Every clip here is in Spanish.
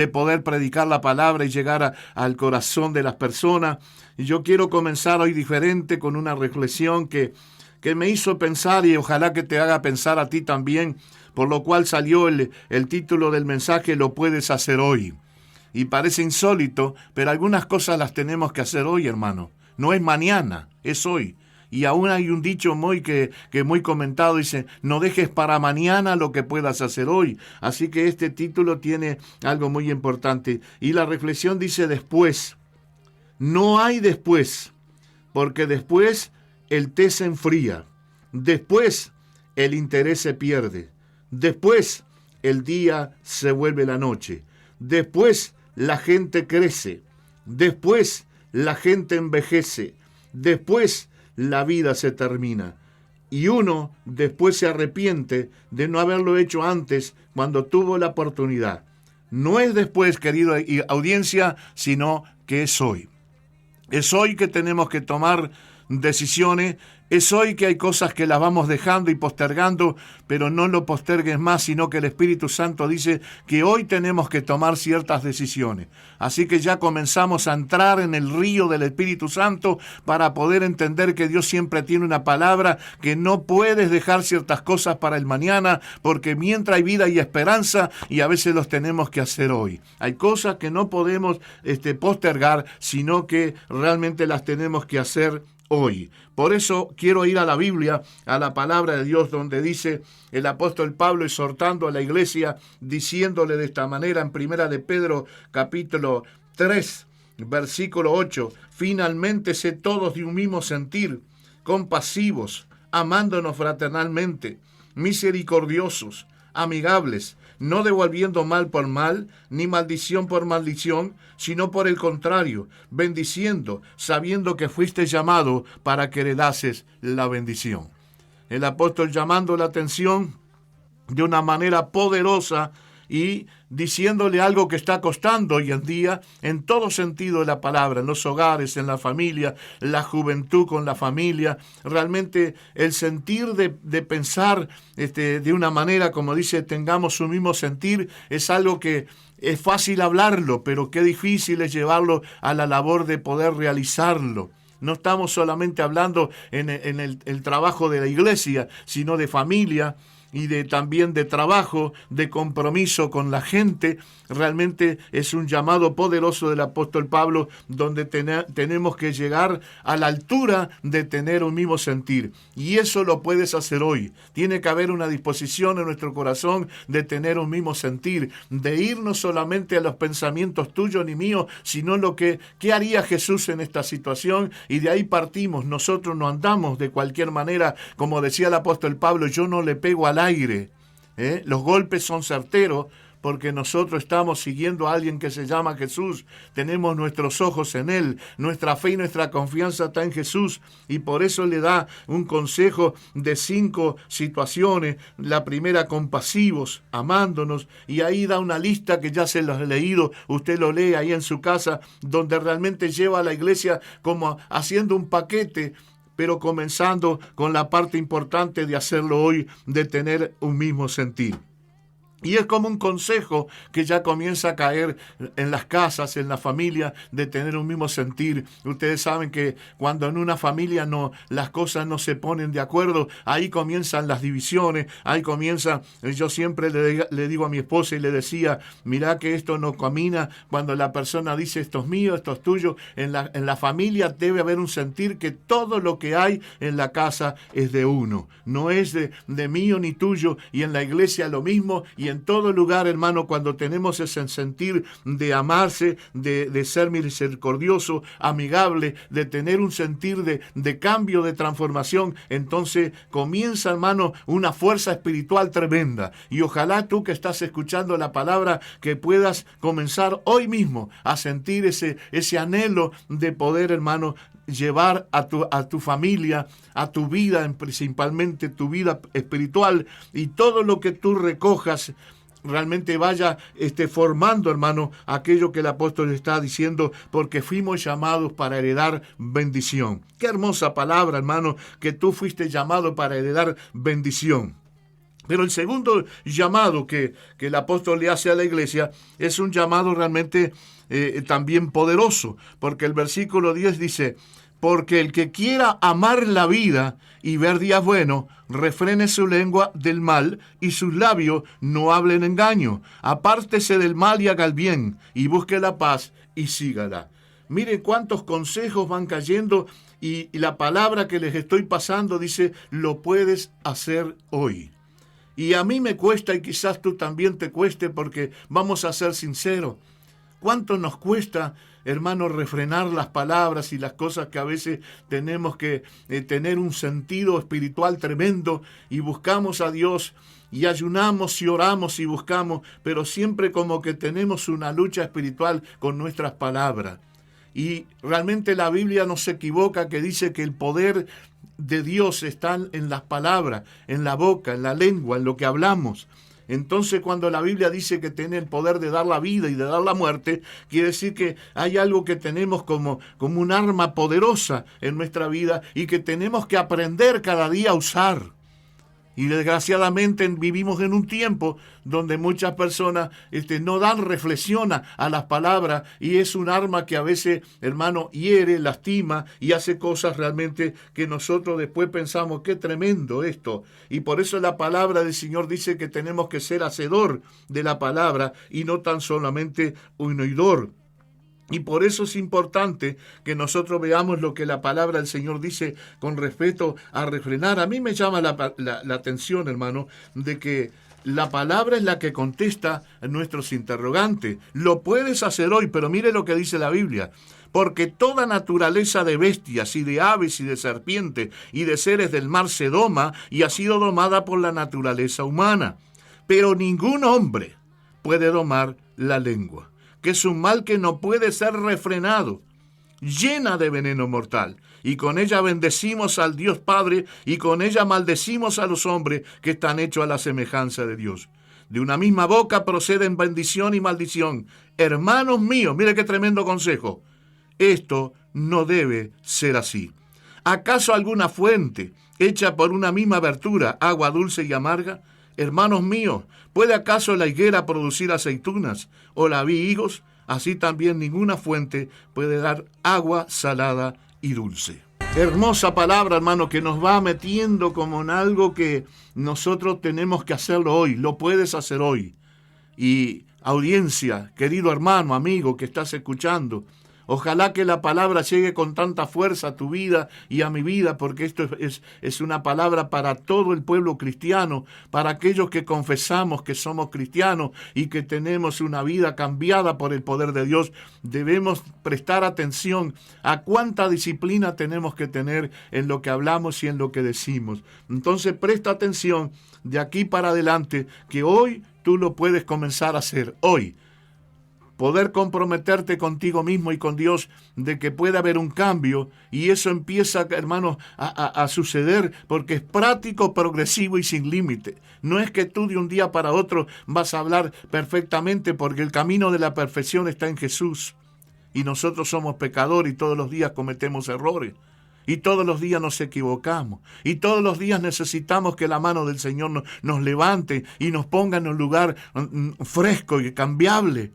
de poder predicar la palabra y llegar al corazón de las personas. Y yo quiero comenzar hoy diferente con una reflexión que me hizo pensar y ojalá que te haga pensar a ti también, por lo cual salió el título del mensaje, Lo puedes hacer hoy. Y parece insólito, pero algunas cosas las tenemos que hacer hoy, hermano. No es mañana, es hoy. Y aún hay un dicho que muy comentado, dice, no dejes para mañana lo que puedas hacer hoy. Así que este título tiene algo muy importante. Y la reflexión dice después. No hay después, porque después el té se enfría. Después el interés se pierde. Después el día se vuelve la noche. Después la gente crece. Después la gente envejece. Después la vida se termina. Y uno después se arrepiente de no haberlo hecho antes cuando tuvo la oportunidad. No es después, querido audiencia, sino que es hoy. Es hoy que tenemos que tomar decisiones. Es hoy que hay cosas que las vamos dejando y postergando, pero no lo postergues más, sino que el Espíritu Santo dice que hoy tenemos que tomar ciertas decisiones. Así que ya comenzamos a entrar en el río del Espíritu Santo para poder entender que Dios siempre tiene una palabra, que no puedes dejar ciertas cosas para el mañana, porque mientras hay vida y esperanza, y a veces los tenemos que hacer hoy. Hay cosas que no podemos postergar, sino que realmente las tenemos que hacer hoy. Por eso quiero ir a la Biblia, a la palabra de Dios, donde dice el apóstol Pablo exhortando a la iglesia, diciéndole de esta manera en Primera de Pedro, capítulo 3, versículo 8, finalmente sé todos de un mismo sentir, compasivos, amándonos fraternalmente, misericordiosos, amigables, no devolviendo mal por mal, ni maldición por maldición, sino por el contrario, bendiciendo, sabiendo que fuiste llamado para que heredases la bendición. El apóstol llamando la atención de una manera poderosa y diciéndole algo que está costando hoy en día en todo sentido de la palabra, en los hogares, en la familia, la juventud con la familia. Realmente el sentir de pensar de una manera, como dice, tengamos un mismo sentir, es algo que es fácil hablarlo, pero qué difícil es llevarlo a la labor de poder realizarlo. No estamos solamente hablando en el trabajo de la iglesia, sino de familia, y también de trabajo, de compromiso con la gente. Realmente es un llamado poderoso del apóstol Pablo, donde tenemos que llegar a la altura de tener un mismo sentir. Y eso lo puedes hacer hoy. Tiene que haber una disposición en nuestro corazón de tener un mismo sentir, de ir no solamente a los pensamientos tuyos ni míos, sino qué haría Jesús en esta situación, y de ahí partimos. Nosotros no andamos de cualquier manera, como decía el apóstol Pablo, yo no le pego al aire. Los golpes son certeros porque nosotros estamos siguiendo a alguien que se llama Jesús. Tenemos nuestros ojos en Él. Nuestra fe y nuestra confianza está en Jesús. Y por eso le da un consejo de 5 situaciones. La primera, compasivos, amándonos. Y ahí da una lista que ya se los he leído. Usted lo lee ahí en su casa, donde realmente lleva a la iglesia como haciendo un paquete, pero comenzando con la parte importante de hacerlo hoy, de tener un mismo sentir. Y es como un consejo que ya comienza a caer en las casas, en la familia, de tener un mismo sentir. Ustedes saben que cuando en una familia las cosas no se ponen de acuerdo, ahí comienzan las divisiones, ahí comienza. Yo siempre le digo a mi esposa y le decía, mirá que esto no camina cuando la persona dice esto es mío, esto es tuyo. En la familia debe haber un sentir que todo lo que hay en la casa es de uno, no es de mío ni tuyo. Y en la iglesia lo mismo, y en todo lugar, hermano, cuando tenemos ese sentir de amarse, de ser misericordioso, amigable, de tener un sentir de cambio, de transformación, entonces comienza, hermano, una fuerza espiritual tremenda. Y ojalá tú que estás escuchando la palabra, que puedas comenzar hoy mismo a sentir ese anhelo de poder, hermano, llevar a tu familia, a tu vida, principalmente tu vida espiritual, y todo lo que tú recojas realmente vaya formando, hermano, aquello que el apóstol está diciendo, porque fuimos llamados para heredar bendición. Qué hermosa palabra, hermano, que tú fuiste llamado para heredar bendición. Pero el segundo llamado que el apóstol le hace a la iglesia es un llamado realmente también poderoso, porque el versículo 10 dice: porque el que quiera amar la vida y ver días buenos, refrene su lengua del mal y sus labios no hablen engaño. Apártese del mal y haga el bien, y busque la paz y sígala. Mire cuántos consejos van cayendo, y la palabra que les estoy pasando dice: lo puedes hacer hoy. Y a mí me cuesta, y quizás tú también te cueste, porque vamos a ser sinceros. ¿Cuánto nos cuesta, hermano, refrenar las palabras y las cosas que a veces tenemos que tener un sentido espiritual tremendo, y buscamos a Dios y ayunamos y oramos y buscamos, pero siempre como que tenemos una lucha espiritual con nuestras palabras? Y realmente la Biblia no se equivoca, que dice que el poder de Dios está en las palabras, en la boca, en la lengua, en lo que hablamos. Entonces, cuando la Biblia dice que tiene el poder de dar la vida y de dar la muerte, quiere decir que hay algo que tenemos como un arma poderosa en nuestra vida, y que tenemos que aprender cada día a usar. Y desgraciadamente vivimos en un tiempo donde muchas personas no dan reflexión a las palabras, y es un arma que a veces, hermano, hiere, lastima y hace cosas realmente que nosotros después pensamos: qué tremendo esto. Y por eso la palabra del Señor dice que tenemos que ser hacedor de la palabra y no tan solamente un oidor. Y por eso es importante que nosotros veamos lo que la palabra del Señor dice con respecto a refrenar. A mí me llama la atención, hermano, de que la palabra es la que contesta a nuestros interrogantes. Lo puedes hacer hoy, pero mire lo que dice la Biblia: porque toda naturaleza de bestias y de aves y de serpientes y de seres del mar se doma y ha sido domada por la naturaleza humana. Pero ningún hombre puede domar la lengua, que es un mal que no puede ser refrenado, llena de veneno mortal. Y con ella bendecimos al Dios Padre, y con ella maldecimos a los hombres que están hechos a la semejanza de Dios. De una misma boca proceden bendición y maldición. Hermanos míos, mire qué tremendo consejo. Esto no debe ser así. ¿Acaso alguna fuente hecha por una misma abertura, agua dulce y amarga? Hermanos míos, ¿puede acaso la higuera producir aceitunas o la vid higos? Así también ninguna fuente puede dar agua salada y dulce. Hermosa palabra, hermano, que nos va metiendo como en algo que nosotros tenemos que hacerlo hoy. Lo puedes hacer hoy. Y audiencia, querido hermano, amigo que estás escuchando, ojalá que la palabra llegue con tanta fuerza a tu vida y a mi vida, porque esto es una palabra para todo el pueblo cristiano, para aquellos que confesamos que somos cristianos y que tenemos una vida cambiada por el poder de Dios. Debemos prestar atención a cuánta disciplina tenemos que tener en lo que hablamos y en lo que decimos. Entonces presta atención de aquí para adelante, que hoy tú lo puedes comenzar a hacer, hoy. Poder comprometerte contigo mismo y con Dios de que puede haber un cambio, y eso empieza, hermanos, a suceder porque es práctico, progresivo y sin límite. No es que tú de un día para otro vas a hablar perfectamente, porque el camino de la perfección está en Jesús, y nosotros somos pecadores y todos los días cometemos errores. Y todos los días nos equivocamos. Y todos los días necesitamos que la mano del Señor nos levante y nos ponga en un lugar fresco y cambiable.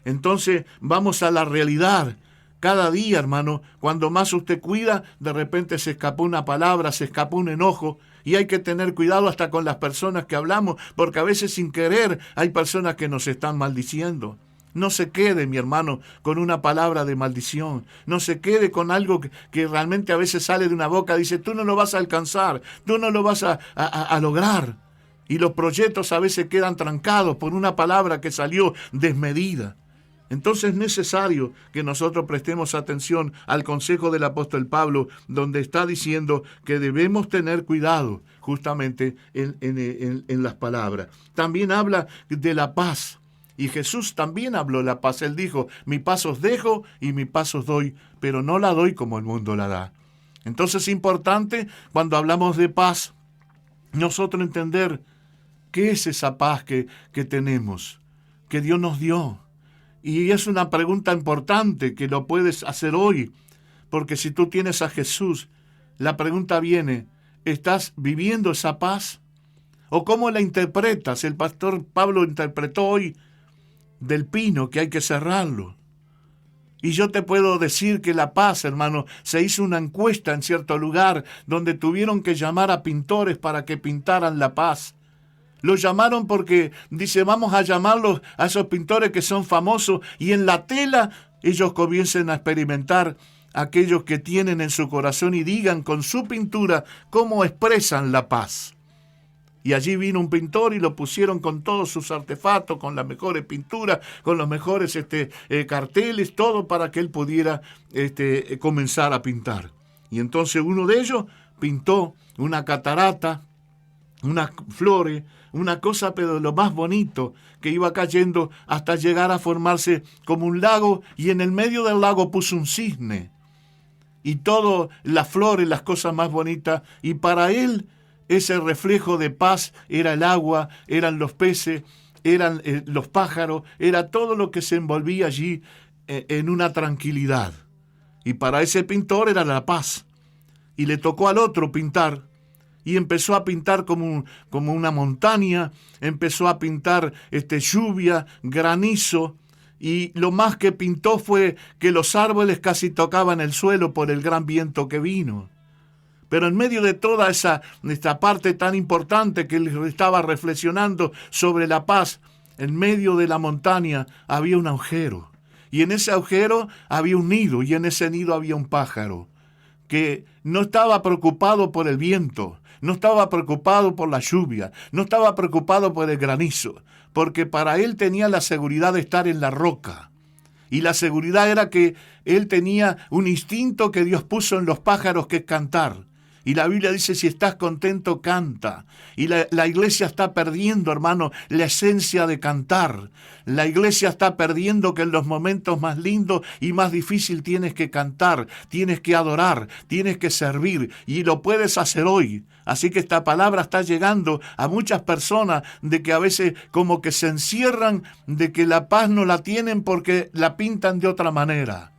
Entonces vamos a la realidad. Cada día, hermano, cuando más usted cuida, de repente se escapó una palabra, se escapó un enojo, y hay que tener cuidado hasta con las personas que hablamos, porque a veces sin querer hay personas que nos están maldiciendo. No se quede, mi hermano, con una palabra de maldición. No se quede con algo que realmente a veces sale de una boca, dice: tú no lo vas a alcanzar, tú no lo vas a lograr. Y los proyectos a veces quedan trancados por una palabra que salió desmedida. Entonces es necesario que nosotros prestemos atención al consejo del apóstol Pablo, donde está diciendo que debemos tener cuidado justamente en las palabras. También habla de la paz. Y Jesús también habló de la paz. Él dijo: mi paz os dejo y mi paz os doy, pero no la doy como el mundo la da. Entonces es importante, cuando hablamos de paz, nosotros entender qué es esa paz que tenemos, que Dios nos dio. Y es una pregunta importante que lo puedes hacer hoy, porque si tú tienes a Jesús, la pregunta viene: ¿estás viviendo esa paz? ¿O cómo la interpretas? El pastor Pablo interpretó hoy del pino, que hay que cerrarlo. Y yo te puedo decir que La Paz, hermano, se hizo una encuesta en cierto lugar donde tuvieron que llamar a pintores para que pintaran La Paz. Los llamaron porque, dice, vamos a llamarlos a esos pintores que son famosos, y en la tela ellos comiencen a experimentar aquellos que tienen en su corazón y digan con su pintura cómo expresan la paz. Y allí vino un pintor y lo pusieron con todos sus artefactos, con las mejores pinturas, con los mejores carteles, todo para que él pudiera comenzar a pintar. Y entonces uno de ellos pintó una catarata, unas flores, una cosa pero lo más bonito, que iba cayendo hasta llegar a formarse como un lago, y en el medio del lago puso un cisne. Y todas las flores, las cosas más bonitas, y para él ese reflejo de paz era el agua, eran los peces, eran los pájaros, era todo lo que se envolvía allí en una tranquilidad. Y para ese pintor era la paz. Y le tocó al otro pintar, y empezó a pintar como una montaña, empezó a pintar lluvia, granizo, y lo más que pintó fue que los árboles casi tocaban el suelo por el gran viento que vino. Pero en medio de toda esta parte tan importante que él estaba reflexionando sobre la paz, en medio de la montaña había un agujero. Y en ese agujero había un nido, y en ese nido había un pájaro que no estaba preocupado por el viento, no estaba preocupado por la lluvia, no estaba preocupado por el granizo, porque para él tenía la seguridad de estar en la roca. Y la seguridad era que él tenía un instinto que Dios puso en los pájaros, que es cantar. Y la Biblia dice, si estás contento, canta. Y la iglesia está perdiendo, hermano, la esencia de cantar. La iglesia está perdiendo que en los momentos más lindos y más difíciles tienes que cantar, tienes que adorar, tienes que servir. Y lo puedes hacer hoy. Así que esta palabra está llegando a muchas personas de que a veces como que se encierran, de que la paz no la tienen porque la pintan de otra manera.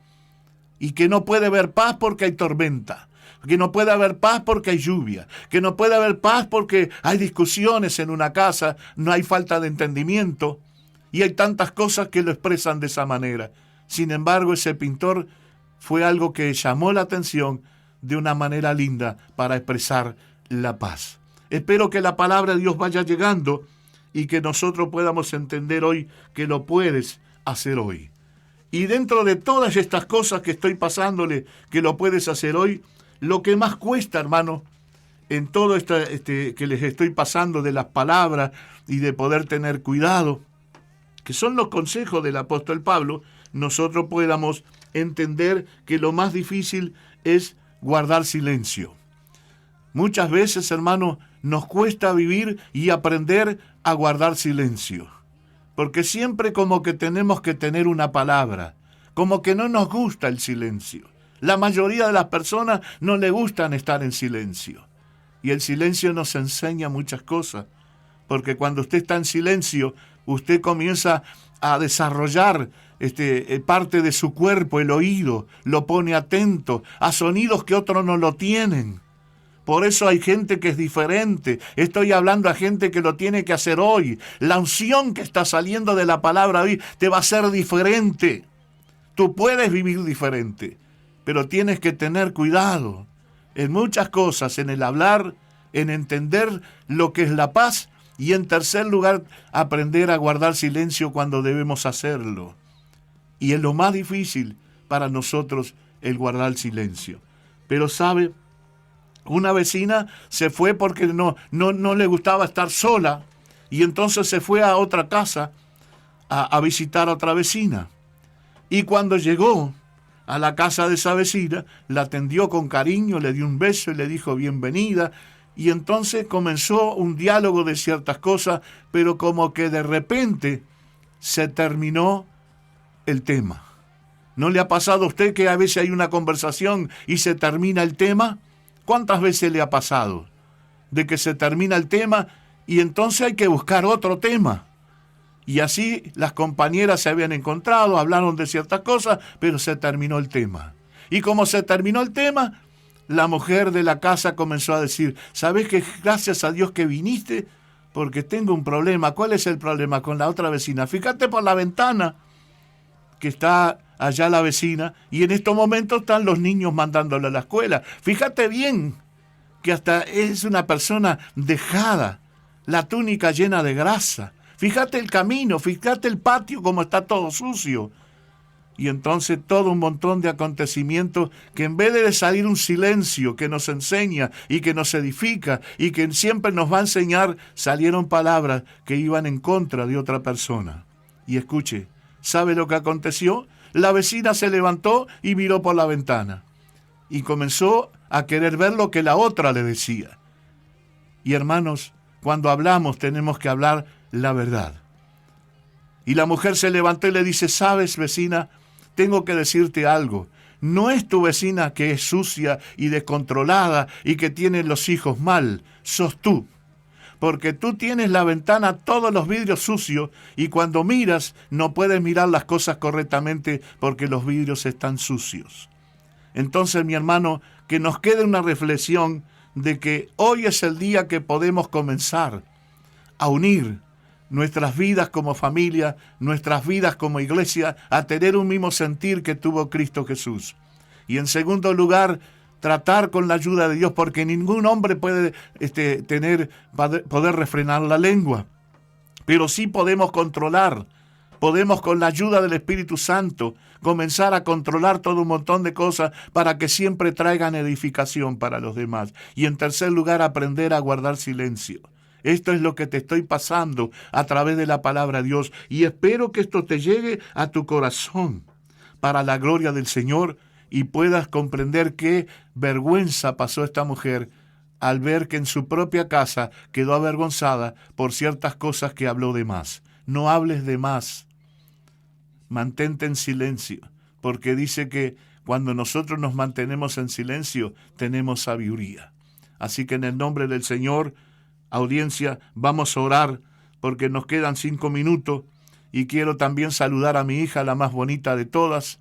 Y que no puede haber paz porque hay tormenta. Que no puede haber paz porque hay lluvia, que no puede haber paz porque hay discusiones en una casa, no hay falta de entendimiento, y hay tantas cosas que lo expresan de esa manera. Sin embargo, ese pintor fue algo que llamó la atención de una manera linda para expresar la paz. Espero que la palabra de Dios vaya llegando y que nosotros podamos entender hoy que lo puedes hacer hoy. Y dentro de todas estas cosas que estoy pasándole, que lo puedes hacer hoy, lo que más cuesta, hermano, en todo esto que les estoy pasando de las palabras y de poder tener cuidado, que son los consejos del apóstol Pablo, nosotros podamos entender que lo más difícil es guardar silencio. Muchas veces, hermano, nos cuesta vivir y aprender a guardar silencio, porque siempre como que tenemos que tener una palabra, como que no nos gusta el silencio. La mayoría de las personas no le gustan estar en silencio. Y el silencio nos enseña muchas cosas. Porque cuando usted está en silencio, usted comienza a desarrollar parte de su cuerpo, el oído, lo pone atento a sonidos que otros no lo tienen. Por eso hay gente que es diferente. Estoy hablando a gente que lo tiene que hacer hoy. La unción que está saliendo de la palabra hoy te va a hacer diferente. Tú puedes vivir diferente. Pero tienes que tener cuidado en muchas cosas, en el hablar, en entender lo que es la paz, y en tercer lugar, aprender a guardar silencio cuando debemos hacerlo. Y es lo más difícil para nosotros el guardar silencio. Pero sabe, una vecina se fue porque no le gustaba estar sola, y entonces se fue a otra casa a visitar a otra vecina. Y cuando llegó a la casa de esa vecina, la atendió con cariño, le dio un beso y le dijo bienvenida, y entonces comenzó un diálogo de ciertas cosas, pero como que de repente se terminó el tema. ¿No le ha pasado a usted que a veces hay una conversación y se termina el tema? ¿Cuántas veces le ha pasado de que se termina el tema y entonces hay que buscar otro tema? Y así las compañeras se habían encontrado, hablaron de ciertas cosas, pero se terminó el tema. Y como se terminó el tema, la mujer de la casa comenzó a decir, ¿sabes que gracias a Dios que viniste? porque tengo un problema. ¿Cuál es el problema con la otra vecina? Fíjate por la ventana que está allá la vecina, y en estos momentos están los niños mandándole a la escuela. Fíjate bien que hasta es una persona dejada, la túnica llena de grasa. Fíjate el camino, fíjate el patio como está todo sucio. Y entonces todo un montón de acontecimientos que en vez de salir un silencio que nos enseña y que nos edifica y que siempre nos va a enseñar, salieron palabras que iban en contra de otra persona. Y escuche, ¿sabe lo que aconteció? La vecina se levantó y miró por la ventana y comenzó a querer ver lo que la otra le decía. Y hermanos, cuando hablamos tenemos que hablar la verdad. Y la mujer se levantó y le dice, ¿sabes, vecina? Tengo que decirte algo. No es tu vecina que es sucia y descontrolada y que tiene los hijos mal. Sos tú. Porque tú tienes la ventana, todos los vidrios sucios, y cuando miras no puedes mirar las cosas correctamente porque los vidrios están sucios. Entonces, mi hermano, que nos quede una reflexión de que hoy es el día que podemos comenzar a unir nuestras vidas como familia, nuestras vidas como iglesia, a tener un mismo sentir que tuvo Cristo Jesús. Y en segundo lugar, tratar con la ayuda de Dios, porque ningún hombre puede poder refrenar la lengua, pero sí podemos controlar. Podemos con la ayuda del Espíritu Santo comenzar a controlar todo un montón de cosas para que siempre traigan edificación para los demás. Y en tercer lugar, aprender a guardar silencio. Esto es lo que te estoy pasando a través de la palabra de Dios, y espero que esto te llegue a tu corazón para la gloria del Señor y puedas comprender qué vergüenza pasó esta mujer al ver que en su propia casa quedó avergonzada por ciertas cosas que habló de más. No hables de más. Mantente en silencio, porque dice que cuando nosotros nos mantenemos en silencio, tenemos sabiduría. Así que en el nombre del Señor, audiencia, vamos a orar, porque nos quedan 5 minutos, y quiero también saludar a mi hija, la más bonita de todas,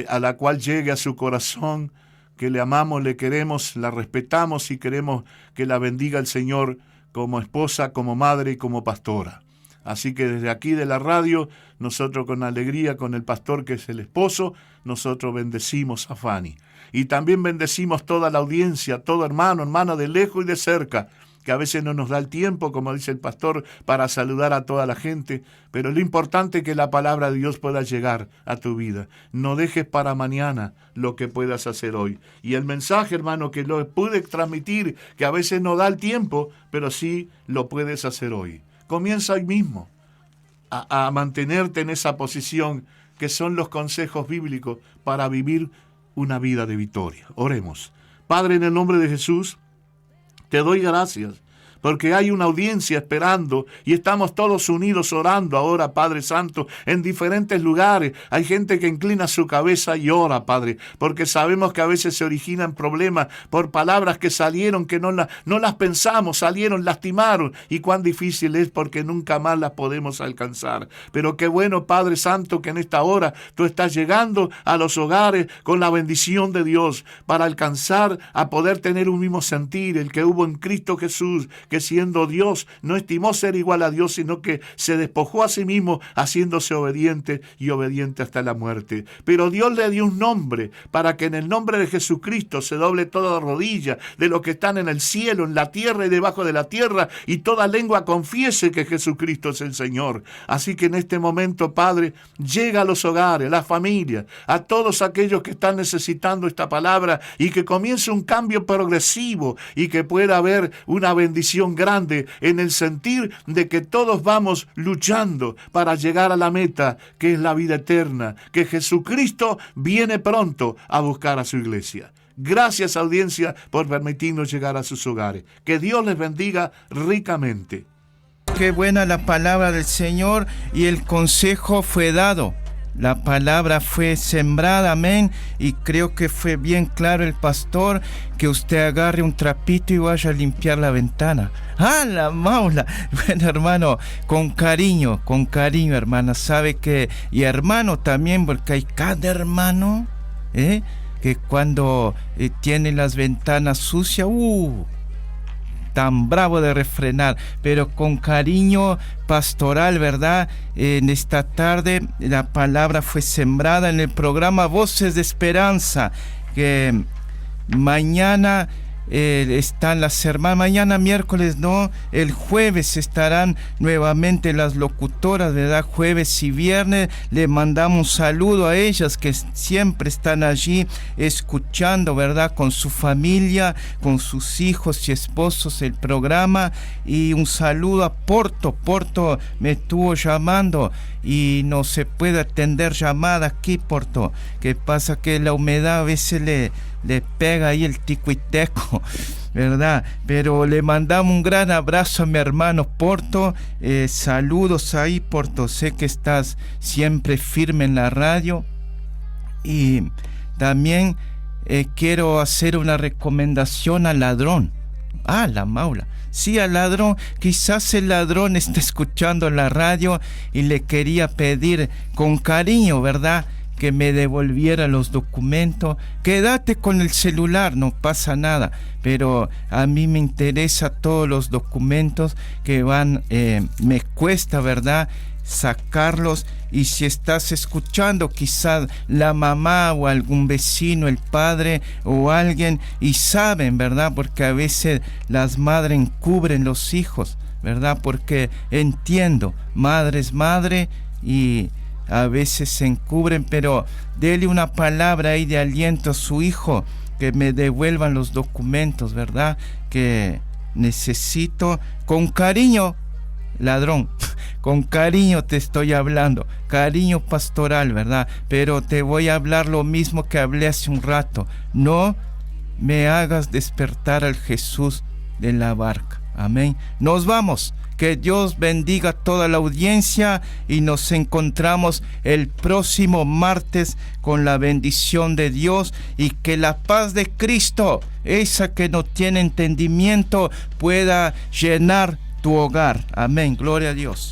a la cual llegue a su corazón, que le amamos, le queremos, la respetamos y queremos que la bendiga el Señor como esposa, como madre y como pastora. Así que desde aquí de la radio, nosotros con alegría, con el pastor que es el esposo, nosotros bendecimos a Fanny. Y también bendecimos toda la audiencia, todo hermano, hermana de lejos y de cerca, que a veces no nos da el tiempo, como dice el pastor, para saludar a toda la gente, pero lo importante es que la palabra de Dios pueda llegar a tu vida. No dejes para mañana lo que puedas hacer hoy. Y el mensaje, hermano, que lo pude transmitir, que a veces no da el tiempo, pero sí lo puedes hacer hoy. Comienza hoy mismo a mantenerte en esa posición que son los consejos bíblicos para vivir una vida de victoria. Oremos. Padre, en el nombre de Jesús, te doy gracias porque hay una audiencia esperando y estamos todos unidos orando ahora, Padre Santo, en diferentes lugares. Hay gente que inclina su cabeza y ora, Padre, porque sabemos que a veces se originan problemas por palabras que salieron, que no las pensamos, salieron, lastimaron, y cuán difícil es porque nunca más las podemos alcanzar. Pero qué bueno, Padre Santo, que en esta hora tú estás llegando a los hogares con la bendición de Dios para alcanzar a poder tener un mismo sentir, el que hubo en Cristo Jesús, que siendo Dios no estimó ser igual a Dios, sino que se despojó a sí mismo haciéndose obediente y obediente hasta la muerte. Pero Dios le dio un nombre para que en el nombre de Jesucristo se doble toda rodilla de los que están en el cielo, en la tierra y debajo de la tierra, y toda lengua confiese que Jesucristo es el Señor. Así que en este momento, Padre, llega a los hogares, las familias, a todos aquellos que están necesitando esta palabra, y que comience un cambio progresivo y que pueda haber una bendición grande en el sentir de que todos vamos luchando para llegar a la meta, que es la vida eterna, que Jesucristo viene pronto a buscar a su iglesia. Gracias, audiencia, por permitirnos llegar a sus hogares. Que Dios les bendiga ricamente. Qué buena la palabra del Señor, y el consejo fue dado. La palabra fue sembrada, amén, y creo que fue bien claro el pastor, que usted agarre un trapito y vaya a limpiar la ventana. ¡Ah, la maula! Bueno, hermano, con cariño, hermana, sabe que, y hermano también, porque hay cada hermano, que cuando tiene las ventanas sucias, tan bravo de refrenar, pero con cariño pastoral, ¿verdad? En esta tarde la palabra fue sembrada en el programa Voces de Esperanza, que mañana están las hermanas, mañana miércoles, no, el jueves estarán nuevamente las locutoras, ¿verdad? Jueves y viernes, le mandamos un saludo a ellas que siempre están allí escuchando, ¿verdad? Con su familia, con sus hijos y esposos el programa, y un saludo a Porto me estuvo llamando y no se puede atender llamada aquí, Porto, que pasa que la humedad a veces le pega ahí el ticuiteco, ¿verdad? Pero le mandamos un gran abrazo a mi hermano Porto, saludos ahí, Porto, sé que estás siempre firme en la radio. Y también quiero hacer una recomendación al ladrón. La Maula. Sí, al ladrón. Quizás el ladrón está escuchando la radio y le quería pedir con cariño, ¿verdad?, que me devolviera los documentos. Quédate con el celular, no pasa nada, pero a mí me interesa todos los documentos que van, me cuesta, ¿verdad?, sacarlos. Y si estás escuchando, quizás la mamá o algún vecino, el padre o alguien, y saben, ¿verdad?, porque a veces las madres encubren los hijos, ¿verdad?, porque entiendo, madre es madre y a veces se encubren, pero dele una palabra ahí de aliento a su hijo, que me devuelvan los documentos, ¿verdad?, que necesito. Con cariño, ladrón, con cariño te estoy hablando, cariño pastoral, ¿verdad? Pero te voy a hablar lo mismo que hablé hace un rato: no me hagas despertar al Jesús de la barca. Amén. Nos vamos. Que Dios bendiga a toda la audiencia y nos encontramos el próximo martes con la bendición de Dios, y que la paz de Cristo, esa que no tiene entendimiento, pueda llenar tu hogar. Amén. Gloria a Dios.